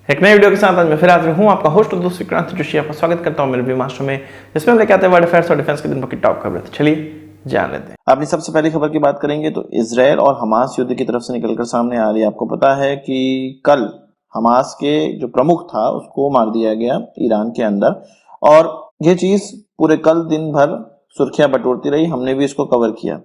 एक नई वीडियो के साथ आज मैं फिर हाजिर हूँ, आपका होस्ट दोस्त विक्रांत जोशी। आपका स्वागत करता हूँ मेरे व्यू मास्टर में, जिसमें हम लेके आते हैं वर्ल्ड अफेयर्स और डिफेंस के दिन भर की टॉप खबरें। तो चलिए जान लेते हैं। अपनी सबसे पहली खबर की बात करेंगे तो इजराइल और हमास युद्ध की तरफ से निकलकर सामने आ रही है। आपको पता है कि कल हमास के जो प्रमुख था उसको मार दिया गया ईरान के अंदर, और ये चीज पूरे कल दिन भर सुर्खियां बटोरती रही, हमने भी इसको कवर किया।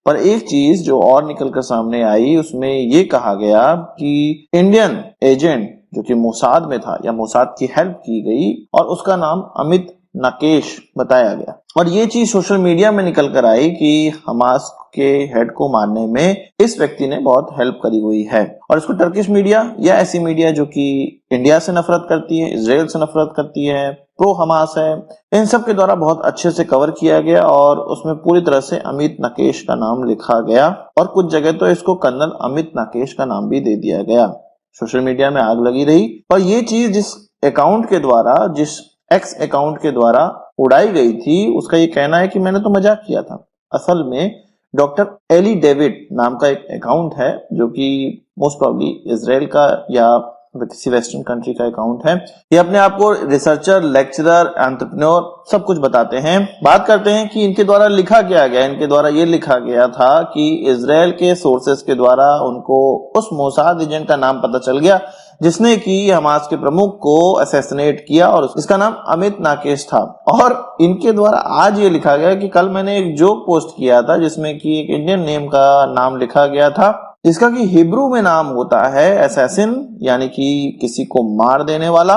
पर एक चीज जो और निकलकर सामने आई उसमें ये कहा गया कि इंडियन एजेंट जो कि मोसाद में था या मोसाद की हेल्प की गई और उसका नाम अमित नाकेश बताया गया। और ये चीज सोशल मीडिया में निकल कर आई कि हमास के हेड को मारने में इस व्यक्ति ने बहुत हेल्प करी हुई है। और इसको टर्किश मीडिया या ऐसी मीडिया जो कि इंडिया से नफरत करती है, इजराइल से नफरत करती है, प्रो हमास है, इन सब के द्वारा बहुत अच्छे से कवर किया गया और उसमें पूरी तरह से अमित नाकेश का नाम लिखा गया और कुछ जगह तो इसको कर्नल अमित नाकेश का नाम भी दे दिया गया। सोशल मीडिया में आग लगी रही और ये चीज जिस अकाउंट के द्वारा, जिस एक्स अकाउंट के द्वारा उड़ाई गई थी, उसका ये कहना है कि मैंने तो मजाक किया था। असल में डॉक्टर एली डेविड नाम का एक अकाउंट है जो कि मोस्ट प्रॉब्ली इजराइल का या किसी वेस्टर्न कंट्री का अकाउंट है। ये अपने आप को रिसर्चर, लेक्चरर, एंटरप्रेन्योर सब कुछ बताते हैं। बात करते हैं कि इनके द्वारा लिखा क्या गया। इनके द्वारा ये लिखा गया था कि इजराइल के सोर्सेस के द्वारा उनको उस मोसाद एजेंट का नाम पता चल गया जिसने कि हमास के प्रमुख को असैसिनेट किया और इसका नाम अमित नाकेश था। और इनके द्वारा आज ये लिखा गया कि कल मैंने एक जोक पोस्ट किया था जिसमें कि एक इंडियन नेम का नाम लिखा गया था जिसका कि हिब्रू में नाम होता है असैसिन, यानी कि किसी को मार देने वाला।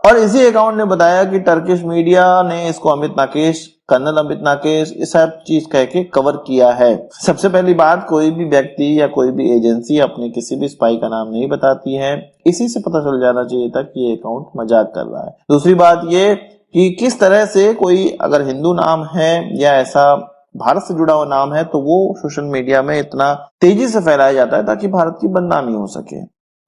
और इसी अकाउंट ने बताया कि टर्किश मीडिया ने इसको अमित नाकेश, कर्नल अमित नाकेश, इस सब चीज कह के कवर किया है। सबसे पहली बात, कोई भी व्यक्ति या कोई भी एजेंसी अपने किसी भी स्पाई का नाम नहीं बताती है। इसी से पता चल जाना चाहिए था कि ये अकाउंट मजाक कर रहा है। दूसरी बात ये कि किस तरह से कोई अगर हिंदू नाम है या ऐसा भारत से जुड़ा हुआ नाम है तो वो सोशल मीडिया में इतना तेजी से फैलाया जाता है ताकि भारत की बदनामी हो सके।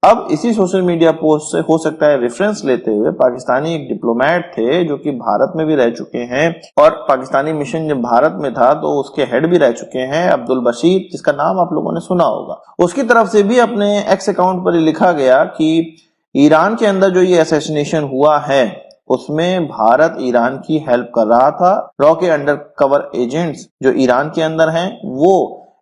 अब इसी सोशल मीडिया पोस्ट से हो सकता है रेफरेंस लेते हुए पाकिस्तानी एक डिप्लोमेट थे जो कि भारत में भी रह चुके हैं और पाकिस्तानी मिशन जब भारत में था तो उसके हेड भी रह चुके हैं, अब्दुल बशीर, जिसका नाम आप लोगों ने सुना होगा। उसकी तरफ से भी अपने एक्स अकाउंट पर लिखा गया कि ईरान के अंदर जो ये असैसिनेशन हुआ है उसमें भारत ईरान की हेल्प कर रहा था। रॉ के अंडर कवर एजेंट्स जो ईरान के अंदर हैं वो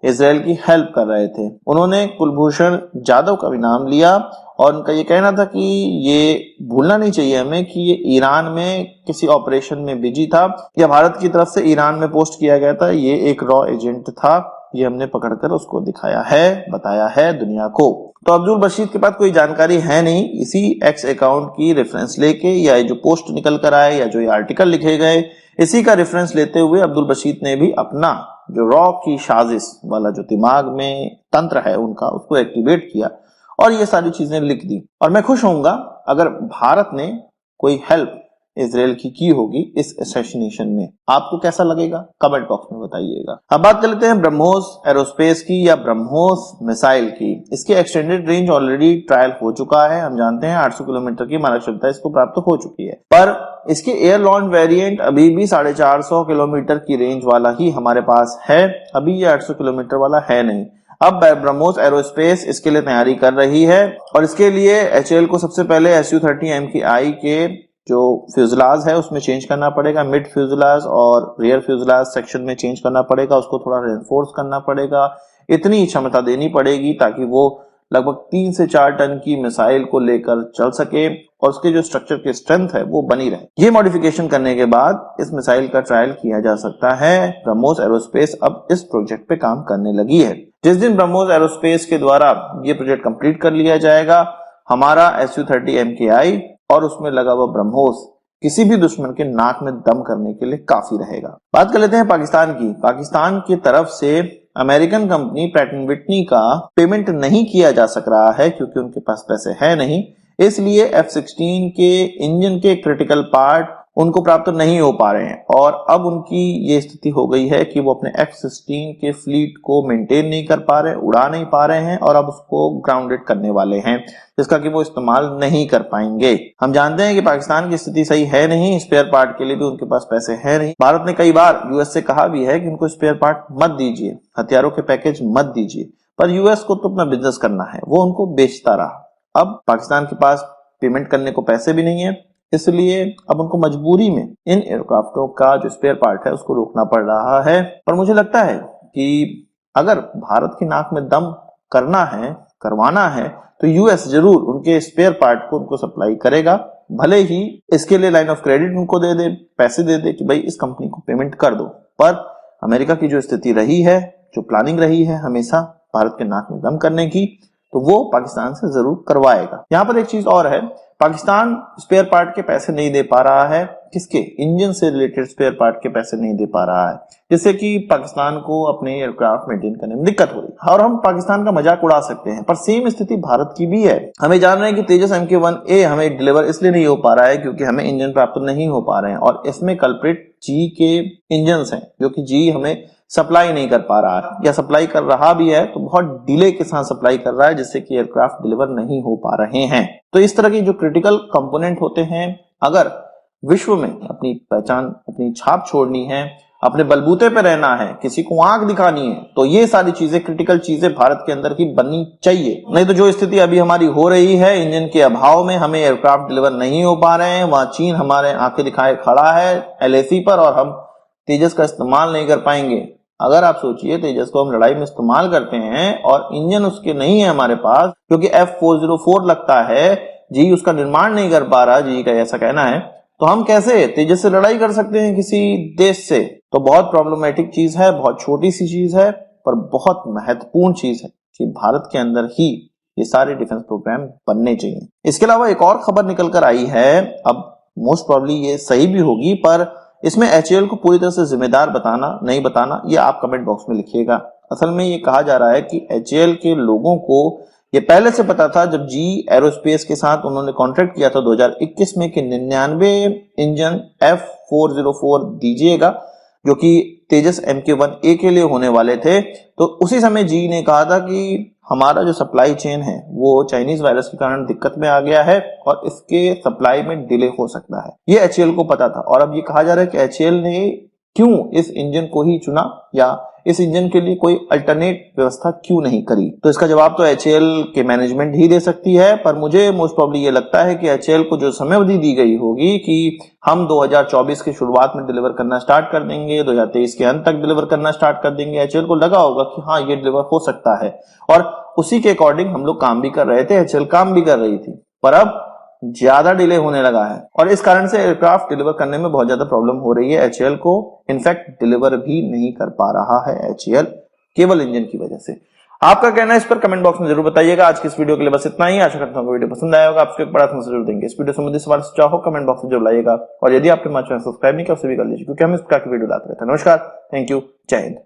इजराइल की हेल्प कर रहे थे। उन्होंने कुलभूषण जाधव का भी नाम लिया और उनका ये कहना था कि ये भूलना नहीं चाहिए हमें कि ये ईरान में किसी ऑपरेशन में बिजी था या भारत की तरफ से ईरान में पोस्ट किया गया था। ये एक रॉ एजेंट था, ये हमने पकड़कर उसको दिखाया है, बताया है दुनिया को। तो अब्दुल बशीर के पास कोई जानकारी है नहीं, इसी एक्स अकाउंट की रेफरेंस लेके या जो पोस्ट निकल कर आए या जो ये आर्टिकल लिखे गए इसी का रेफरेंस लेते हुए अब्दुल बशीर ने भी अपना जो रॉ की साजिश वाला जो दिमाग में तंत्र है उनका, उसको एक्टिवेट किया और ये सारी चीजें लिख दी। और मैं खुश होऊंगा अगर भारत ने कोई हेल्प इजराइल की होगी इस असैसिनेशन में। आपको कैसा लगेगा कमेंट बॉक्स में बताइएगा। अब बात कर लेते हैं ब्रह्मोस एरोस्पेस की या ब्रह्मोस मिसाइल की। इसकी एक्सटेंडेड रेंज ऑलरेडी ट्रायल हो चुका है। हम जानते हैं 800 किलोमीटर की मारक क्षमता इसको प्राप्त हो चुकी है, पर इसके एयर लॉन्च वेरिएंट अभी भी 450 किलोमीटर की रेंज वाला ही हमारे पास है। अभी ये 800 किलोमीटर वाला है नहीं। अब ब्रह्मोस एरोस्पेस इसके लिए तैयारी कर रही है और इसके लिए एचएएल को सबसे पहले SU-30 MKI के जो फ्यूजलाज है उसमें चेंज करना पड़ेगा। मिड फ्यूजलाज और रियर फ्यूजलाज सेक्शन में चेंज करना पड़ेगा, उसको थोड़ा रेनफोर्स करना पड़ेगा। इतनी क्षमता देनी पड़ेगी ताकि वो लगभग 3 से 4 टन की मिसाइल को लेकर चल सके और उसके जो स्ट्रक्चर की स्ट्रेंथ है वो बनी रहे। ये मॉडिफिकेशन करने के बाद इस मिसाइल का ट्रायल किया जा सकता है। ब्रह्मोस एरोस्पेस अब इस प्रोजेक्ट पे काम करने लगी है। जिस दिन ब्रह्मोस एरोस्पेस के द्वारा ये प्रोजेक्ट कंप्लीट कर लिया जाएगा, हमारा SU-30 MKI और उसमें लगा हुआ ब्रह्मोस किसी भी दुश्मन के नाक में दम करने के लिए काफी रहेगा। बात कर लेते हैं पाकिस्तान की। पाकिस्तान की तरफ से American company Pratt and Whitney का पेमेंट नहीं किया जा सक रहा है क्योंकि उनके पास पैसे है नहीं, इसलिए F-16 के इंजन के क्रिटिकल पार्ट उनको प्राप्त नहीं हो पा रहे हैं और अब उनकी ये स्थिति हो गई है कि वो अपने F-16 के फ्लीट को मेंटेन नहीं कर पा रहे, उड़ा नहीं पा रहे हैं और अब उसको ग्राउंडेड करने वाले हैं जिसका कि वो इस्तेमाल नहीं कर पाएंगे। हम जानते हैं कि पाकिस्तान की स्थिति सही है नहीं, स्पेयर पार्ट के लिए भी उनके पास पैसे है नहीं। भारत ने कई बार यूएस से कहा भी है कि उनको स्पेयर पार्ट मत दीजिए, हथियारों के पैकेज मत दीजिए, पर यूएस को तो अपना बिजनेस करना है, वो उनको बेचता रहा। अब पाकिस्तान के पास पेमेंट करने को पैसे भी नहीं है, इसलिए अब उनको मजबूरी में इन एयरक्राफ्टों का जो स्पेयर पार्ट है उसको रोकना पड़ रहा है। पर मुझे लगता है कि अगर भारत की नाक में दम करवाना है तो यूएस जरूर उनके स्पेयर पार्ट को उनको सप्लाई करेगा, भले ही इसके लिए लाइन ऑफ क्रेडिट उनको दे दे, पैसे दे दे कि भाई इस कंपनी को पेमेंट कर दो। पर अमेरिका की जो स्थिति रही है, जो प्लानिंग रही है हमेशा भारत के नाक में दम करने की, तो वो पाकिस्तान से जरूर करवाएगा। यहाँ पर एक चीज और है, पाकिस्तान स्पेयर पार्ट के पैसे नहीं दे पा रहा है, किसके, इंजन से रिलेटेड स्पेयर पार्ट के पैसे नहीं दे पा रहा है, जिससे कि पाकिस्तान को अपने एयरक्राफ्ट मेंटेन करने में दिक्कत हो रही है। और हम पाकिस्तान का मजाक उड़ा सकते हैं, पर सेम स्थिति भारत की भी है। हमें जान रहे हैं कि तेजस MK1A हमें डिलीवर इसलिए नहीं हो पा रहा है क्योंकि हमें इंजन प्राप्त नहीं हो पा रहे हैं, और इसमें कल्प्रिट जी के इंजन हैं, जो कि जी हमें सप्लाई नहीं कर पा रहा है, या सप्लाई कर रहा भी है तो बहुत डिले के साथ सप्लाई कर रहा है, जिससे कि एयरक्राफ्ट डिलीवर नहीं हो पा रहे हैं। तो इस तरह की जो क्रिटिकल कंपोनेंट होते हैं, अगर विश्व में अपनी पहचान, अपनी छाप छोड़नी है, अपने बलबूते पे रहना है, किसी को आंख दिखानी है, तो ये सारी चीजें, क्रिटिकल चीजें भारत के अंदर की बननी चाहिए। नहीं तो जो स्थिति अभी हमारी हो रही है, इंजन के अभाव में हमें एयरक्राफ्ट डिलीवर नहीं हो पा रहे हैं, वहां चीन हमारे आंखें दिखाए खड़ा है LAC पर, और हम तेजस का इस्तेमाल नहीं कर पाएंगे। अगर आप सोचिए, तेजस को हम लड़ाई में इस्तेमाल करते हैं और इंजन उसके नहीं है हमारे पास, क्योंकि F404 लगता है, जी उसका निर्माण नहीं कर पा रहा, जी का ऐसा कहना है, तो हम कैसे तेजस से लड़ाई कर सकते हैं किसी देश से? तो बहुत प्रॉब्लमेटिक चीज है, बहुत छोटी सी चीज है, पर बहुत महत्वपूर्ण चीज है कि भारत के अंदर ही ये सारे डिफेंस प्रोग्राम बनने चाहिए। इसके अलावा एक और खबर निकल कर आई है, अब मोस्ट प्रॉब्ली ये सही भी होगी, पर इसमें HAL को पूरी तरह से जिम्मेदार बताना नहीं बताना, ये आप कमेंट बॉक्स में लिखिएगा। असल में ये कहा जा रहा है कि HAL के लोगों को ये पहले से पता था, जब जी एरोस्पेस के साथ उन्होंने कॉन्ट्रैक्ट किया था 2021 में कि 99 इंजन F404 दीजिएगा, जो कि तेजस MK1A के लिए होने वाले थे। तो उसी समय जी ने कहा था कि हमारा जो सप्लाई चेन है वो चाइनीज वायरस के कारण दिक्कत में आ गया है और इसके सप्लाई में डिले हो सकता है। ये HAL को पता था, और अब ये कहा जा रहा है कि HAL ने क्यों इस इंजन को ही चुना, या इस इंजन के लिए कोई अल्टरनेट व्यवस्था क्यों नहीं करी। तो इसका जवाब तो HAL के मैनेजमेंट ही दे सकती है, पर मुझे मोस्ट प्रॉब्ली ये लगता है कि HAL को जो समय अवधि दी गई होगी कि हम 2024 की शुरुआत में डिलीवर करना स्टार्ट कर देंगे, 2023 के अंत तक डिलीवर करना स्टार्ट कर देंगे, HAL को लगा होगा कि हाँ ये डिलीवर हो सकता है, और उसी के अकॉर्डिंग हम लोग काम भी कर रहे थे, HAL काम भी कर रही थी। पर अब ज्यादा डिले होने लगा है, और इस कारण से एयरक्राफ्ट डिलीवर करने में बहुत ज्यादा प्रॉब्लम हो रही है HAL को। इनफैक्ट डिलीवर भी नहीं कर पा रहा है HAL, केवल इंजन की वजह से। आपका कहना है इस पर कमेंट बॉक्स में जरूर बताइएगा। आज की इस वीडियो के लिए बस इतना ही। आशा करता हूँ वीडियो पसंद आया होगा, आपको एक बड़ा आंसर जरूर देंगे। इस वीडियो संबंधित सवाल चाहो कमेंट बॉक्स में जरूर लाइएगा, और यदि आपने हमारे चैनल सब्सक्राइब नहीं किया उसे भी कर लीजिए, क्योंकि हम इस प्रकार की वीडियो लाते रहते हैं। नमस्कार, थैंक यू, जय हिंद।